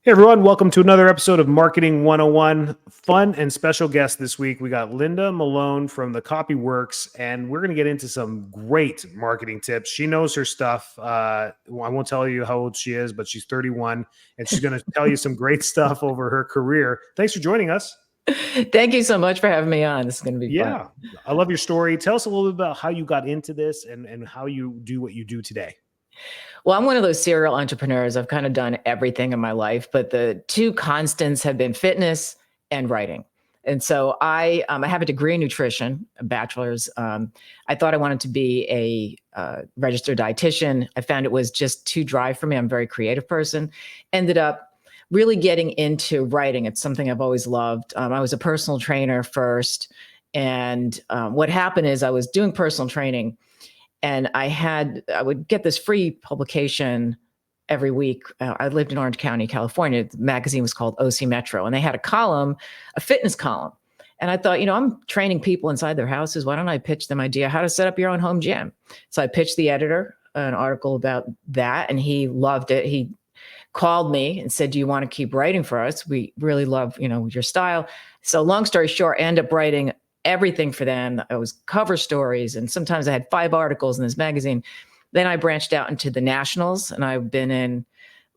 Hey everyone, welcome to another episode of Marketing 101. Fun and special guest this week. We got Linda Malone from the Copyworks, and we're going to get into some great marketing tips. She knows her stuff. I won't tell you how old she is, but she's 31, and she's going to tell you some great stuff over her career. Thanks for joining us. Thank you so much for having me on. This is going to be fun. Yeah, I love your story. Tell us a little bit about how you got into this and how you do what you do today. Well, I'm one of those serial entrepreneurs. I've kind of done everything in my life, but the two constants have been fitness and writing. And so I have a degree in nutrition, a bachelor's. I thought I wanted to be a registered dietitian. I found it was just too dry for me. I'm a very creative person. Ended up really getting into writing. It's something I've always loved. I was a personal trainer first. And what happened is I was doing personal training, and I would get this free publication every week. I lived in Orange County, California. The magazine was called OC Metro, and they had a column, a fitness column. And I thought, I'm training people inside their houses. Why don't I pitch them idea how to set up your own home gym? So I pitched the editor an article about that, and he loved it. He called me and said, "Do you want to keep writing for us? We really love, your style." So long story short, I ended up writing everything for them. It was cover stories, and sometimes I had 5 articles in this magazine. Then I branched out into the nationals, and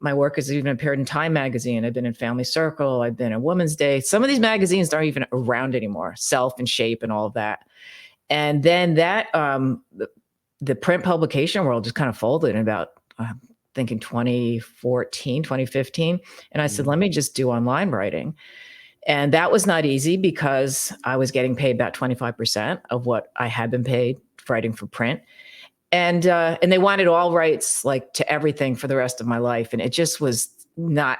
my work has even appeared in Time magazine. I've been in Family Circle. I've been in Women's Day. Some of these magazines aren't even around anymore, Self and Shape and all of that. And then the print publication world just kind of folded in about, thinking 2014, 2015. And I said, let me just do online writing. And that was not easy because I was getting paid about 25% of what I had been paid writing for print. And they wanted all rights, like, to everything for the rest of my life. And it just was not,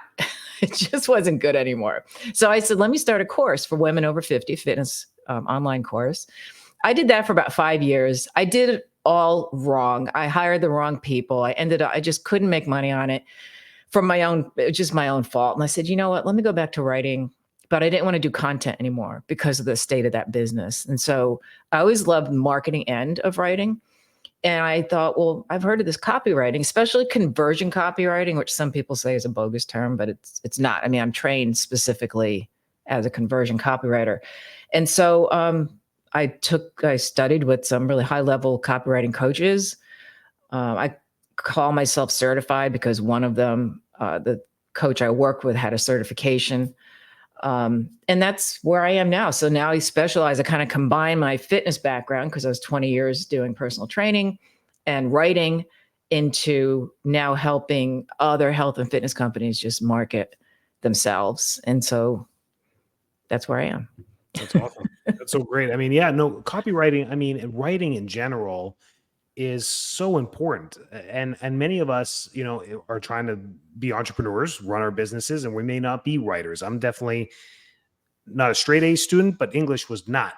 it just wasn't good anymore. So I said, let me start a course for women over 50, fitness online course. I did that for about 5 years. I did it all wrong. I hired the wrong people. I just couldn't make money on it from just my own fault. And I said, you know what, let me go back to writing. But I didn't want to do content anymore because of the state of that business. And so I always loved the marketing end of writing. And I thought, well, I've heard of this copywriting, especially conversion copywriting, which some people say is a bogus term, but it's not. I mean, I'm trained specifically as a conversion copywriter. And so I studied with some really high level copywriting coaches. I call myself certified because one of them, the coach I worked with, had a certification. And that's where I am now. So now I specialize. I kind of combine my fitness background, because I was 20 years doing personal training and writing, into now helping other health and fitness companies just market themselves. And so that's where I am. That's awesome. That's so great. I mean, yeah, no, copywriting, I mean, and writing in general is so important. And many of us, are trying to be entrepreneurs, run our businesses, and we may not be writers. I'm definitely not a straight A student, but English was not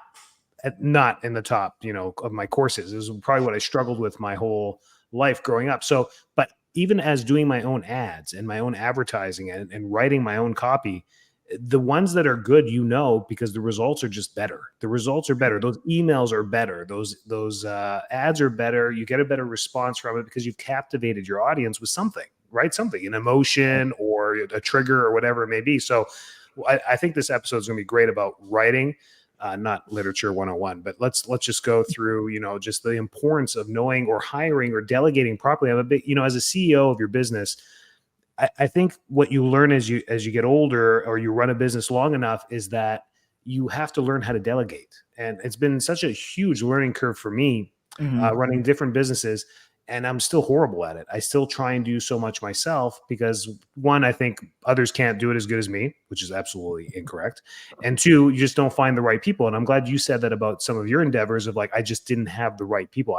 in the top, of my courses. It was probably what I struggled with my whole life growing up. So, but even as doing my own ads and my own advertising and writing my own copy, the ones that are good, because the results are just better. The results are better. Those emails are better. Those ads are better. You get a better response from it because you've captivated your audience with something, right? Something, an emotion or a trigger or whatever it may be. So I think this episode is going to be great about writing, not literature 101, but let's just go through, just the importance of knowing or hiring or delegating properly. I'm a bit, as a CEO of your business, I think what you learn as you get older or you run a business long enough is that you have to learn how to delegate. And it's been such a huge learning curve for me, running different businesses. And I'm still horrible at it. I still try and do so much myself because, one, I think others can't do it as good as me, which is absolutely incorrect. And 2, you just don't find the right people. And I'm glad you said that about some of your endeavors of, like, I just didn't have the right people.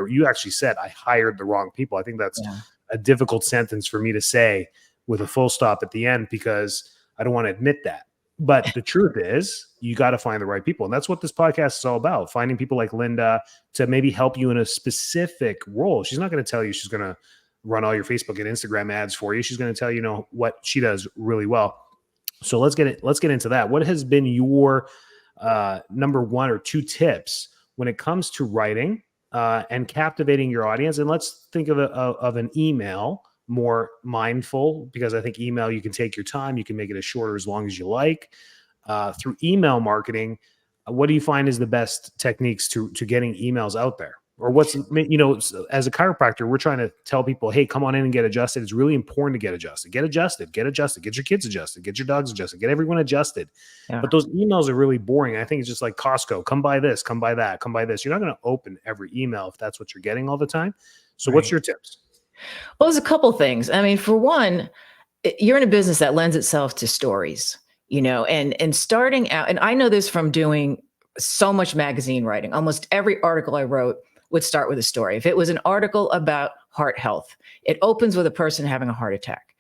You actually said I hired the wrong people. I think that's a difficult sentence for me to say with a full stop at the end, because I don't want to admit that. But the truth is, you got to find the right people. And that's what this podcast is all about, finding people like Linda to maybe help you in a specific role. She's not going to tell you she's going to run all your Facebook and Instagram ads for you. She's going to tell you, what she does really well. So let's get into that. What has been your number 1 or 2 tips when it comes to writing and captivating your audience? And let's think of an email more mindful, because I think email, you can take your time, you can make it as short or as long as you like. Through email marketing, what do you find is the best techniques to getting emails out there? Or what's, as a chiropractor, we're trying to tell people, hey, come on in and get adjusted. It's really important to get adjusted, get adjusted, get adjusted, get your kids adjusted, get your dogs adjusted, get everyone adjusted. Yeah. But those emails are really boring. I think it's just like Costco, come buy this, come buy that, come buy this. You're not going to open every email if that's what you're getting all the time. So what's Right. your tips? Well, there's a couple things. I mean, for one, you're in a business that lends itself to stories, and starting out, and I know this from doing so much magazine writing. Almost every article I wrote would start with a story. If it was an article about heart health, it opens with a person having a heart attack.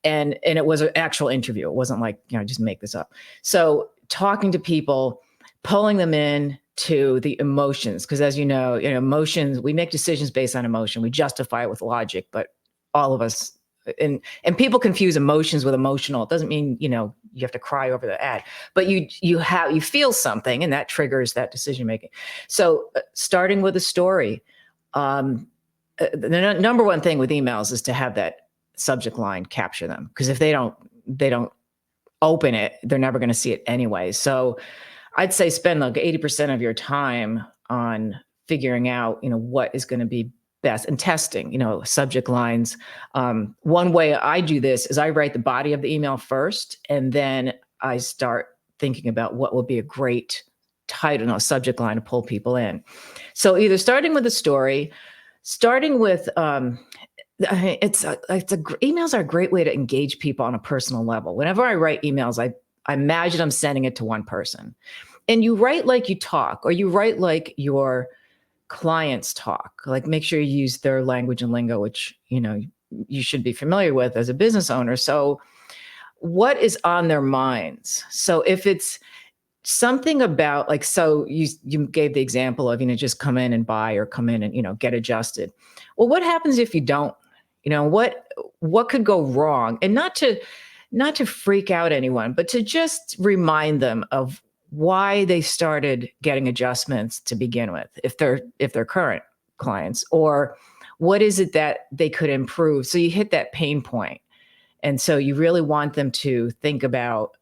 And it was an actual interview. It wasn't like, just make this up. So talking to people, pulling them in to the emotions, because as you know, emotions, we make decisions based on emotion. We justify it with logic, but all of us, and people confuse emotions with emotional. It doesn't mean, you have to cry over the ad, but you feel something, and that triggers that decision making. So starting with a story, the number one thing with emails is to have that subject line capture them, because if they don't open it, they're never going to see it anyway. So I'd say spend like 80% of your time on figuring out, what is going to be best, and testing, subject lines. One way I do this is I write the body of the email first, and then I start thinking about what will be a great title, subject line to pull people in. So either starting with a story, starting with, emails are a great way to engage people on a personal level. Whenever I write emails, I imagine I'm sending it to one person. And you write like you talk, or you write like your clients talk. Like, make sure you use their language and lingo, which, you should be familiar with as a business owner. So what is on their minds? So if it's something about, like, so you gave the example of, just come in and buy, or come in and, get adjusted. Well, what happens if you don't? What could go wrong? And not to freak out anyone, but to just remind them of why they started getting adjustments to begin with, if they're current clients, or what is it that they could improve. So you hit that pain point. And so you really want them to think about,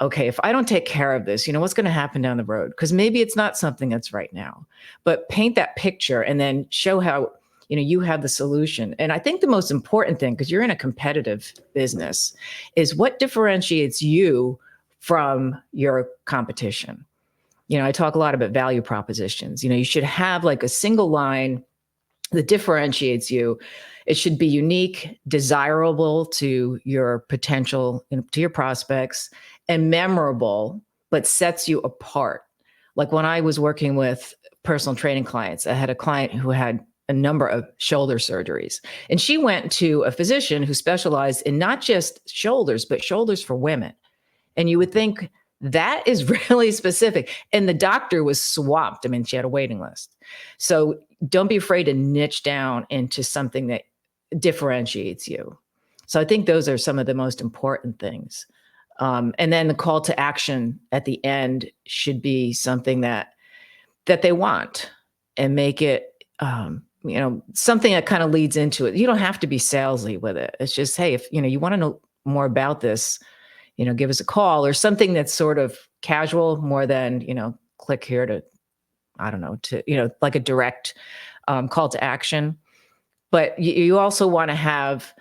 okay, if I don't take care of this, what's going to happen down the road? Because maybe it's not something that's right now, but paint that picture and then show how, you have the solution. And I think the most important thing, because you're in a competitive business, is what differentiates you from your competition. I talk a lot about value propositions. You should have like a single line that differentiates you. It should be unique, desirable to your potential, to your prospects, and memorable, but sets you apart. Like when I was working with personal training clients, I had a client who had a number of shoulder surgeries, and she went to a physician who specialized in not just shoulders, but shoulders for women. And you would think that is really specific. And the doctor was swamped. I mean, she had a waiting list. So don't be afraid to niche down into something that differentiates you. So I think those are some of the most important things. And then the call to action at the end should be something that they want, and make it, something that kind of leads into it. You don't have to be salesy with it. It's just, hey, if you want to know more about this, give us a call, or something that's sort of casual, more than, click here to, I don't know, to, like a direct call to action. But you also want to have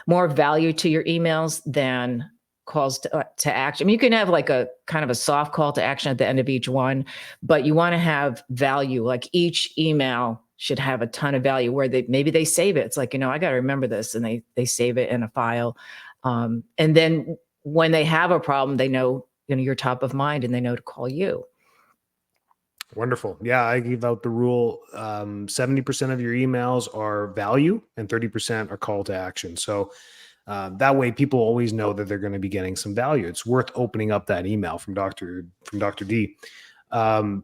more value to your emails than calls to action. I mean, you can have like a kind of a soft call to action at the end of each one, but you want to have value. Like each email should have a ton of value, where maybe they save it. It's like, I got to remember this, and they save it in a file. And then when they have a problem, they know, you're top of mind, and they know to call you. Wonderful. Yeah, I give out the rule. 70% of your emails are value, and 30% are call to action. So that way people always know that they're going to be getting some value. It's worth opening up that email from Dr. D.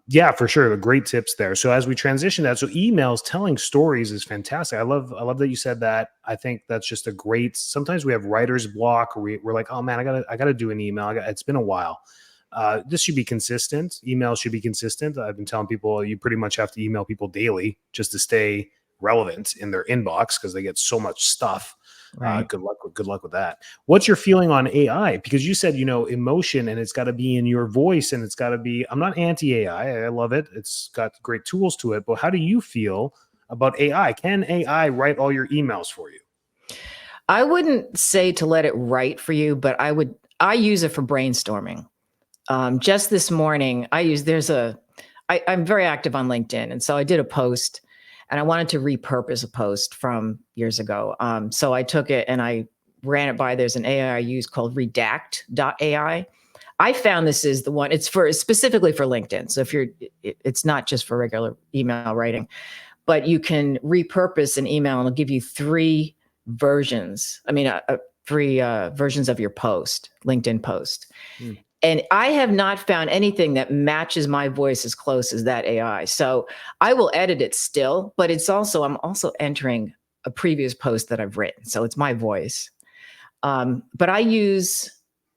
Yeah, for sure. The great tips there. So as we transition that, so emails, telling stories is fantastic. I love that you said that. I think that's just a great, sometimes we have writer's block, or we're like, oh man, I gotta do an email. It's been a while. This should be consistent. Email should be consistent. I've been telling people you pretty much have to email people daily just to stay relevant in their inbox, because they get so much stuff. Right. Good luck with that. What's your feeling on AI? Because you said, emotion, and it's got to be in your voice, and it's got to be. I'm not anti AI. I love it. It's got great tools to it. But how do you feel about AI? Can AI write all your emails for you? I wouldn't say to let it write for you, but I use it for brainstorming. Just this morning, I'm very active on LinkedIn. And so I did a post and I wanted to repurpose a post from years ago. So I took it and I ran it by, there's an AI I use called redact.ai. I found this is the one, it's specifically for LinkedIn. So it's not just for regular email writing, but you can repurpose an email and it'll give you three versions. I mean, three versions of your post, LinkedIn post. Hmm. And I have not found anything that matches my voice as close as that AI. So I will edit it still, but I'm also entering a previous post that I've written. So it's my voice. But I use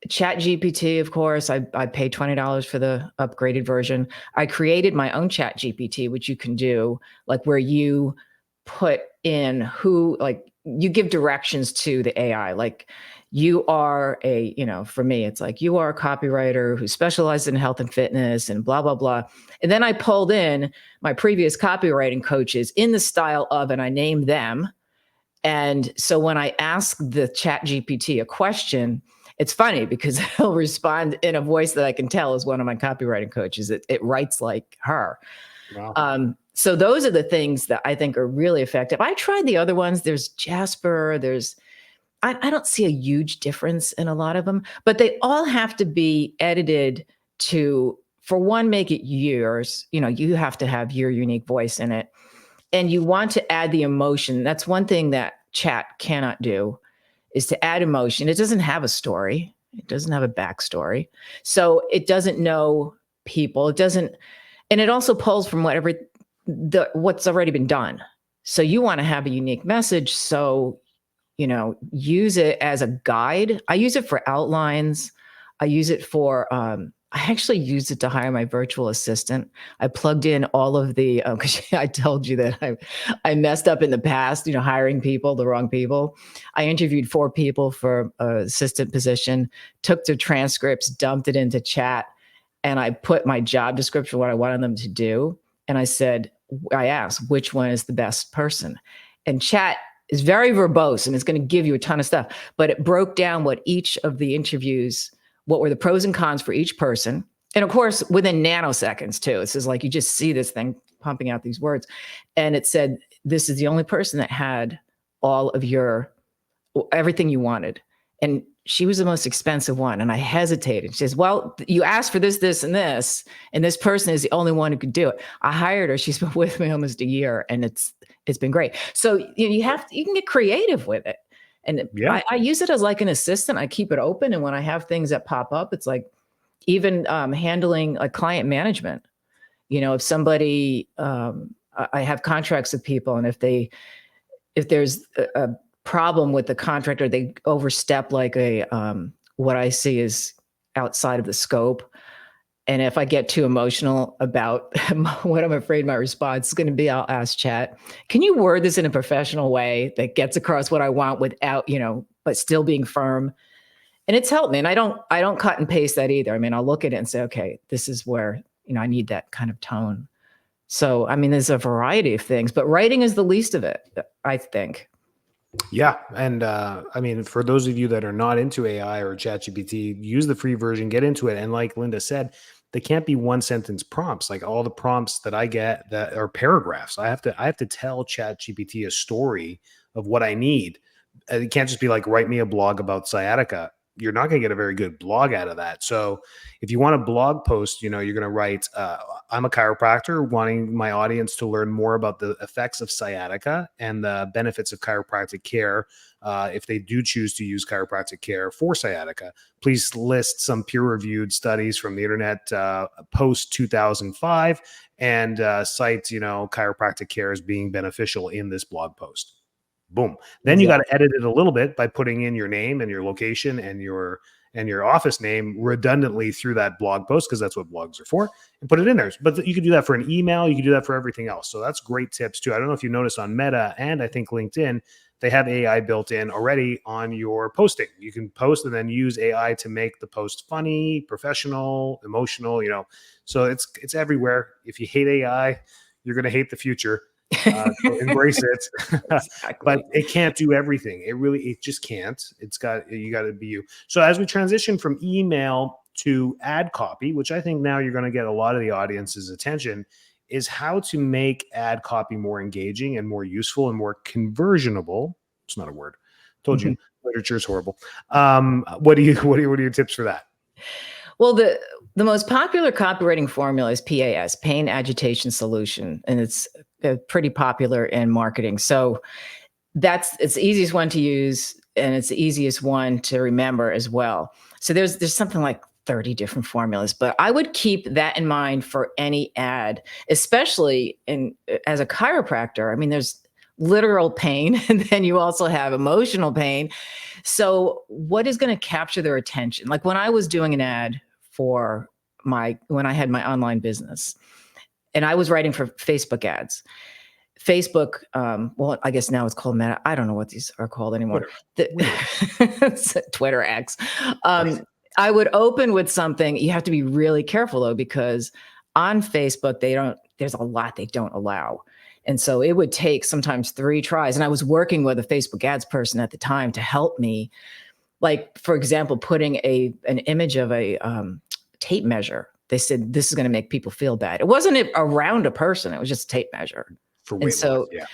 ChatGPT, of course. I pay $20 for the upgraded version. I created my own ChatGPT, which you can do, like where you put in you give directions to the AI. Like you are for me, it's like you are a copywriter who specializes in health and fitness and blah, blah, blah. And then I pulled in my previous copywriting coaches in the style of, and I named them. And so when I ask the ChatGPT a question, it's funny because he'll respond in a voice that I can tell is one of my copywriting coaches. It writes like her. Wow. So those are the things that I think are really effective. I tried the other ones. There's Jasper. I don't see a huge difference in a lot of them, but they all have to be edited to, for one, make it yours. You have to have your unique voice in it. And you want to add the emotion. That's one thing that chat cannot do, is to add emotion. It doesn't have a story. It doesn't have a backstory. So it doesn't know people. It doesn't, and it also pulls from what's already been done. So you want to have a unique message. So, use it as a guide. I use it for outlines. I use it for, I actually used it to hire my virtual assistant. I plugged in all of the, because I told you that I messed up in the past, hiring the wrong people. I interviewed 4 people for an assistant position, took their transcripts, dumped it into chat, and I put my job description, what I wanted them to do. And I asked, which one is the best person? And chat is very verbose and it's going to give you a ton of stuff, but it broke down what each of the interviews, what were the pros and cons for each person. And of course, within nanoseconds too. It's just like, you just see this thing pumping out these words. And it said, this is the only person that had all of everything you wanted. And she was the most expensive one. And I hesitated. She says, well, you asked for this, this, and this person is the only one who could do it. I hired her. She's been with me almost a year and it's been great. So you can get creative with it. And yeah. I use it as like an assistant. I keep it open. And when I have things that pop up, it's like even handling like client management. If somebody, I have contracts with people, and if there's a problem with the contract or they overstep like what I see is outside of the scope. And if I get too emotional about what I'm afraid my response is going to be, I'll ask chat, can you word this in a professional way that gets across what I want without, but still being firm? And it's helped me. And I don't cut and paste that either. I mean, I'll look at it and say, okay, this is where, I need that kind of tone. So, I mean, there's a variety of things, but writing is the least of it, I think. Yeah. And I mean, for those of you that are not into AI or ChatGPT, use the free version, get into it. And like Linda said, they can't be one sentence prompts. Like all the prompts that I get that are paragraphs. I have to tell ChatGPT a story of what I need. It can't just be like, write me a blog about sciatica. You're not going to get a very good blog out of that. So if you want a blog post, you're going to write, I'm a chiropractor wanting my audience to learn more about the effects of sciatica and the benefits of chiropractic care. If they do choose to use chiropractic care for sciatica, please list some peer-reviewed studies from the internet post 2005 and cite, chiropractic care as being beneficial in this blog post. Boom. Then you got to edit it a little bit by putting in your name and your location and your office name redundantly through that blog post, because that's what blogs are for, and put it in there. But you can do that for an email. You can do that for everything else. So that's great tips too. I don't know if you noticed on Meta and I think LinkedIn, they have AI built in already on your posting. You can post and then use AI to make the post funny, professional, emotional, so it's everywhere. If you hate AI, you're going to hate the future. So embrace it. But Exactly. it can't do everything. It just can't. You got to be you. So as we transition from email to ad copy, which I think now you're going to get a lot of the audience's attention, is how to make ad copy more engaging and more useful and more conversionable. It's not a word. Told you, literature is horrible. What are your tips for that? Well, the most popular copywriting formula is PAS, pain agitation solution, and it's pretty popular in marketing. So it's the easiest one to use, and it's the easiest one to remember as well. So there's something like 30 different formulas, but I would keep that in mind for any ad, especially as a chiropractor. I mean, there's literal pain, and then you also have emotional pain. So what is going to capture their attention? Like when I was doing an ad when I had my online business, and I was writing for Facebook ads. Facebook, well, I guess now it's called Meta. I don't know what these are called anymore. Twitter X. I would open with something. You have to be really careful though, because on Facebook, there's a lot they don't allow. And so it would take sometimes 3 tries. And I was working with a Facebook ads person at the time to help me. Like, for example, putting an image of a tape measure. They said, this is going to make people feel bad. It wasn't around a person. It was just a tape measure. For weight loss, yeah.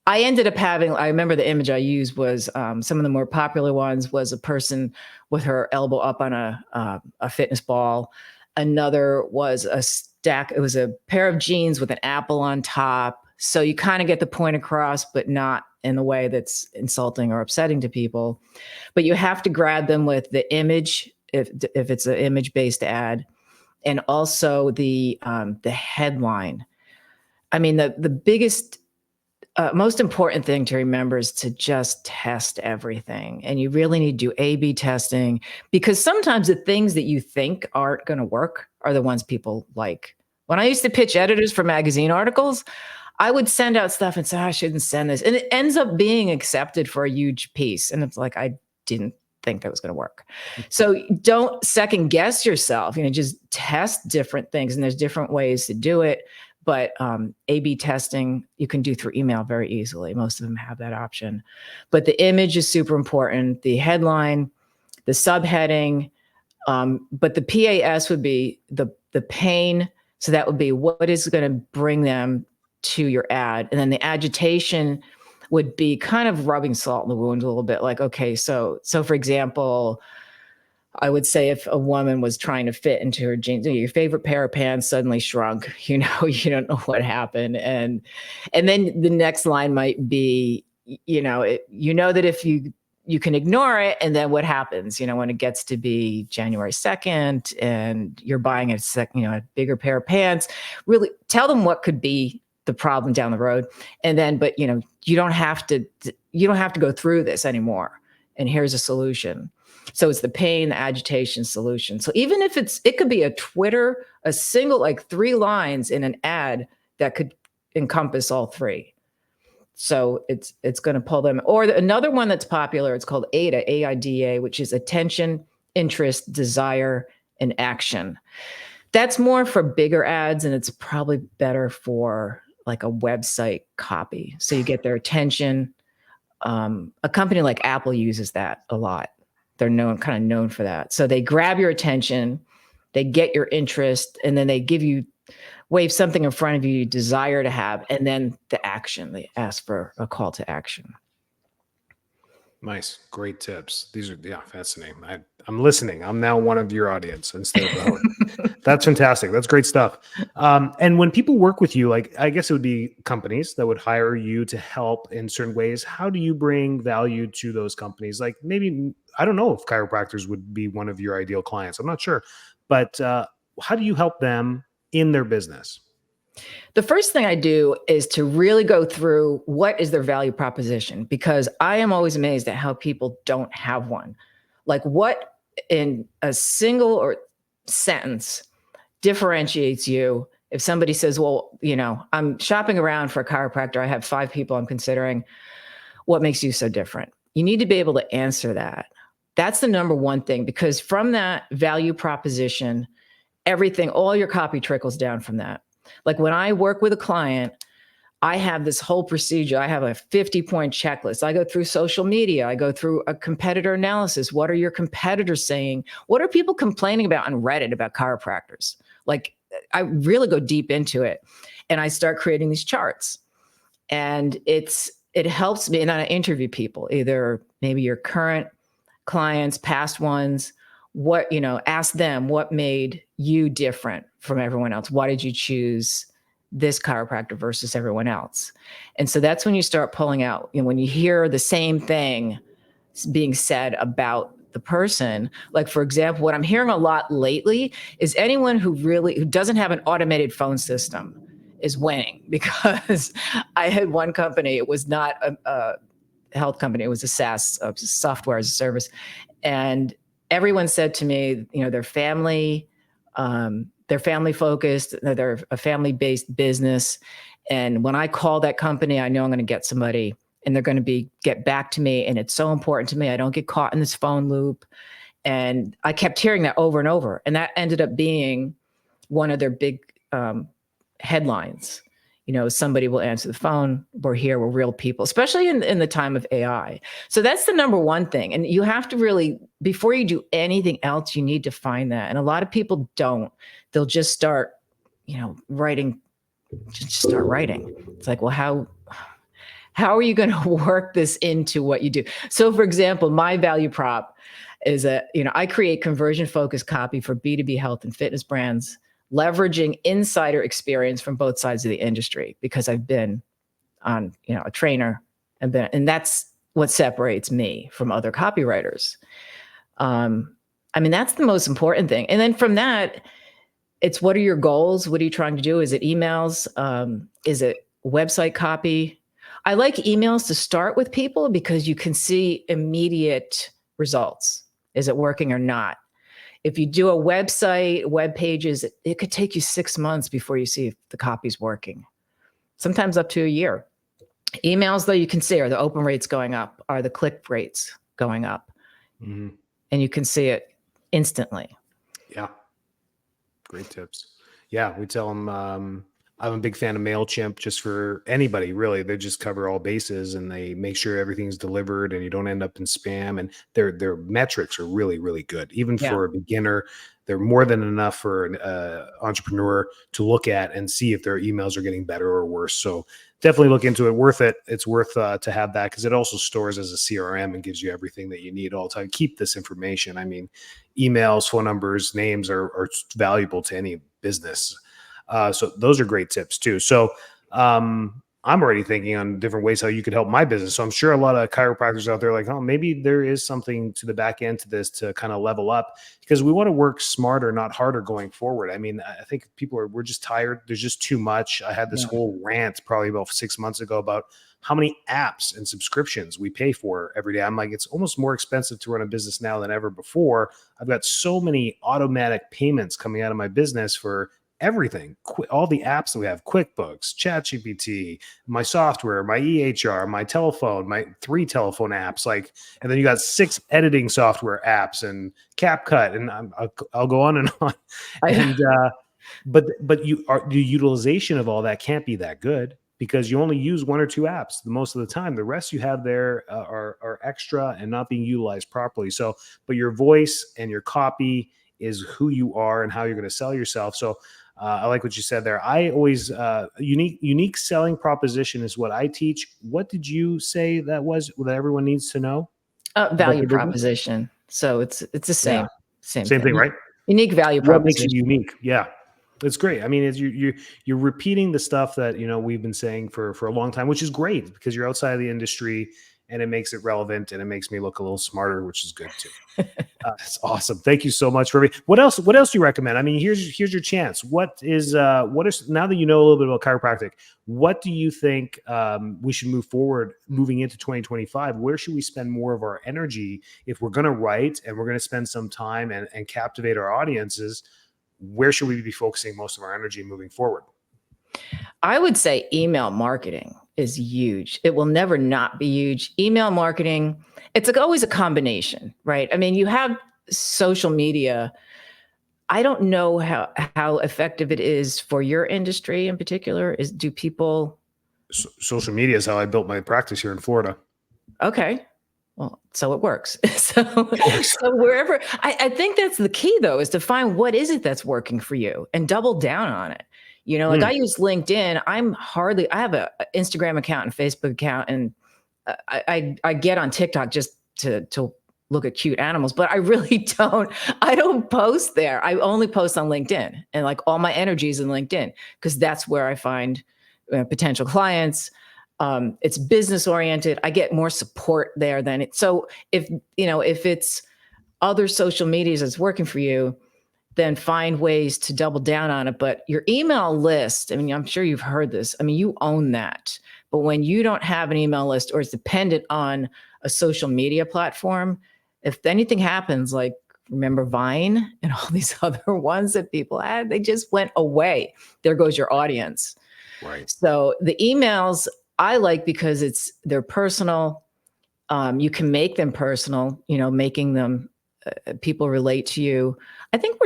I ended up I remember the image I used was some of the more popular ones was a person with her elbow up on a fitness ball. Another was it was a pair of jeans with an apple on top. So you kind of get the point across, but not in a way that's insulting or upsetting to people. But you have to grab them with the image, if it's an image-based ad, and also the headline. I mean, the biggest, most important thing to remember is to just test everything. And you really need to do A/B testing, because sometimes the things that you think aren't going to work are the ones people like. When I used to pitch editors for magazine articles, I would send out stuff and say, I shouldn't send this. And it ends up being accepted for a huge piece. And it's like, I didn't think that was going to work. So don't second guess yourself, just test different things. And there's different ways to do it. But A/B testing, you can do through email very easily. Most of them have that option. But the image is super important, the headline, the subheading, but the PAS would be the pain. So that would be what is going to bring them to your ad. And then the agitation would be kind of rubbing salt in the wound a little bit. Like, okay, so for example, I would say if a woman was trying to fit into her jeans, your favorite pair of pants suddenly shrunk, you don't know what happened. And then the next line might be, that if you can ignore it, and then what happens, when it gets to be January 2nd and you're buying a bigger pair of pants, really tell them what could be the problem down the road. And then, but you don't have to go through this anymore. And here's a solution. So it's the pain, the agitation, solution. So even if it could be a single, like 3 lines in an ad that could encompass all 3. So it's going to pull them. Or another one that's popular, it's called AIDA, AIDA, which is attention, interest, desire, and action. That's more for bigger ads, and it's probably better for like a website copy. So you get their attention. A company like Apple uses that a lot. They're kind of known for that. So they grab your attention, they get your interest, and then they wave something in front of you desire to have, and then the action. They ask for a call to action. Nice. Great tips. These are, fascinating. I'm listening. I'm now one of your audience instead of the host. That's fantastic. That's great stuff. And when people work with you, like, I guess it would be companies that would hire you to help in certain ways. How do you bring value to those companies? Like, maybe, I don't know if chiropractors would be one of your ideal clients. I'm not sure. But how do you help them in their business? The first thing I do is to really go through what is their value proposition, because I am always amazed at how people don't have one. Like, what in a single or sentence differentiates you? If somebody says, well, I'm shopping around for a chiropractor, I have 5 people I'm considering. what makes you so different? You need to be able to answer that. That's the number one thing, because from that value proposition, everything, all your copy trickles down from that. Like when I work with a client, I have this whole procedure. I have a 50-point checklist. I go through social media. I go through a competitor analysis. What are your competitors saying? What are people complaining about on Reddit about chiropractors? Like, I really go deep into it, and I start creating these charts. And it helps me. And then I interview people, either maybe your current clients, past ones. Ask them what made you different from everyone else. Why did you choose this chiropractor versus everyone else? And so that's when you start pulling out, when you hear the same thing being said about the person. Like, for example, what I'm hearing a lot lately is anyone who doesn't have an automated phone system is winning. Because I had one company, it was not a health company, it was a SaaS, software as a service. And everyone said to me, they're family focused, they're a family-based business. And when I call that company, I know I'm going to get somebody, and they're going to get back to me. And it's so important to me. I don't get caught in this phone loop. And I kept hearing that over and over. And that ended up being one of their big headlines. Somebody will answer the phone. We're here. We're real people, especially in the time of AI. So that's the number one thing. And you have to really, before you do anything else, you need to find that. And a lot of people don't. They'll just start, writing. Just start writing. It's like, well, how are you going to work this into what you do? So, for example, my value prop is I create conversion-focused copy for B2B health and fitness brands, leveraging insider experience from both sides of the industry, because I've been on, a trainer, and that's what separates me from other copywriters. That's the most important thing. And then from that, it's, what are your goals? What are you trying to do? Is it emails? Is it website copy? I like emails to start with people because you can see immediate results. Is it working or not? If you do a website, web pages, it could take you 6 months before you see if the copy's working. Sometimes up to a year. Emails, though, you can see, are the open rates going up? Are the click rates going up? Mm-hmm. And you can see it instantly. Yeah. Great tips. Yeah, we tell them, I'm a big fan of MailChimp, just for anybody, really. They just cover all bases, and they make sure everything's delivered and you don't end up in spam. And their metrics are really, really good. Even for a beginner, they're more than enough for an entrepreneur to look at and see if their emails are getting better or worse. So definitely look into it. Worth it. It's worth to have that, because it also stores as a CRM and gives you everything that you need all the time. Keep this information. Emails, phone numbers, names are valuable to any business. So those are great tips too. So I'm already thinking on different ways how you could help my business. So I'm sure a lot of chiropractors out there are like, oh, maybe there is something to the back end to this to kind of level up, because we want to work smarter, not harder going forward. I think we're just tired. There's just too much. I had this whole rant probably about 6 months ago about how many apps and subscriptions we pay for every day. I'm like, it's almost more expensive to run a business now than ever before. I've got so many automatic payments coming out of my business for everything, all the apps that we have: QuickBooks, ChatGPT, my software, my EHR, my telephone, my 3 telephone apps, and then you got 6 editing software apps and CapCut, and I'll go on and on. But the utilization of all that can't be that good, because you only use 1 or 2 apps most of the time. The rest you have there are extra and not being utilized properly. So, but your voice and your copy is who you are and how you're going to sell yourself. So I like what you said there. I always unique selling proposition is what I teach. What did you say that was that everyone needs to know? Value proposition. So it's the same thing, right? Unique value proposition. What makes you unique? Yeah. It's great. You're repeating the stuff that we've been saying for a long time, which is great, because you're outside of the industry and it makes it relevant, and it makes me look a little smarter, which is good too. That's awesome. Thank you so much for what else do you recommend? Here's your chance. What is now that you know a little bit about chiropractic, what do you think we should moving into 2025? Where should we spend more of our energy if we're going to write and we're going to spend some time and captivate our audiences? Where should we be focusing most of our energy moving forward? I would say email marketing. is huge. It will never not be huge. Email marketing, it's like always a combination, right? I mean, you have social media. I don't know how effective it is for your industry in particular. Do people? Social media is how I built my practice here in Florida. Okay. Well, so it works. So wherever, I think that's the key though, is to find what is it that's working for you and double down on it. You know, like I use LinkedIn. I have a Instagram account and Facebook account, and I get on TikTok just to look at cute animals, but I really I don't post there. I only post on LinkedIn, and like all my energy is in LinkedIn because that's where I find potential clients. It's business oriented. I get more support there than it. So if it's other social medias that's working for you, then find ways to double down on it. But your email list, I mean, I'm sure you've heard this. I mean, you own that. But when you don't have an email list or it's dependent on a social media platform, if anything happens, like remember Vine and all these other ones that people had, they just went away. There goes your audience. Right. So the emails I like because they're personal. You can make them personal, making them people relate to you. I think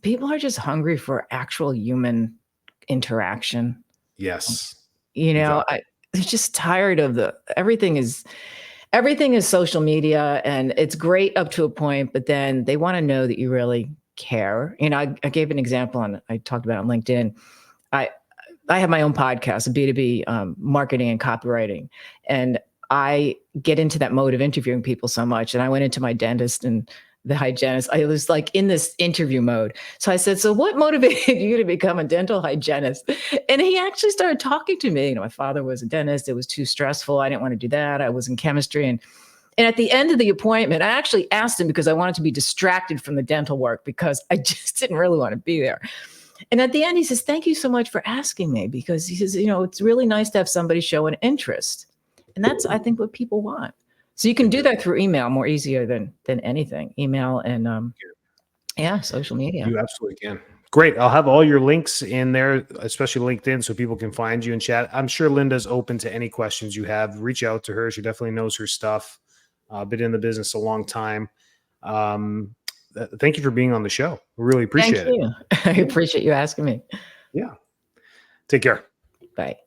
people are just hungry for actual human interaction. Yes. Exactly. They're just tired of everything is social media, and it's great up to a point, but then they want to know that you really care. I gave an example I talked about on LinkedIn. I have my own podcast, B2B marketing and copywriting. And I get into that mode of interviewing people so much. And I went into my dentist and the hygienist. I was like in this interview mode. So I said, so what motivated you to become a dental hygienist? And he actually started talking to me. My father was a dentist. It was too stressful. I didn't want to do that. I was in chemistry. And at the end of the appointment, I actually asked him because I wanted to be distracted from the dental work because I just didn't really want to be there. And at the end, he says, thank you so much for asking me, because he says, it's really nice to have somebody show an interest. And that's, I think, what people want. So you can do that through email more easier than anything. Email and social media. You absolutely can. Great. I'll have all your links in there, especially LinkedIn, so people can find you and chat. I'm sure Linda's open to any questions you have. Reach out to her. She definitely knows her stuff. Been in the business a long time. Thank you for being on the show. We really appreciate it. I appreciate you asking me. Yeah. Take care. Bye.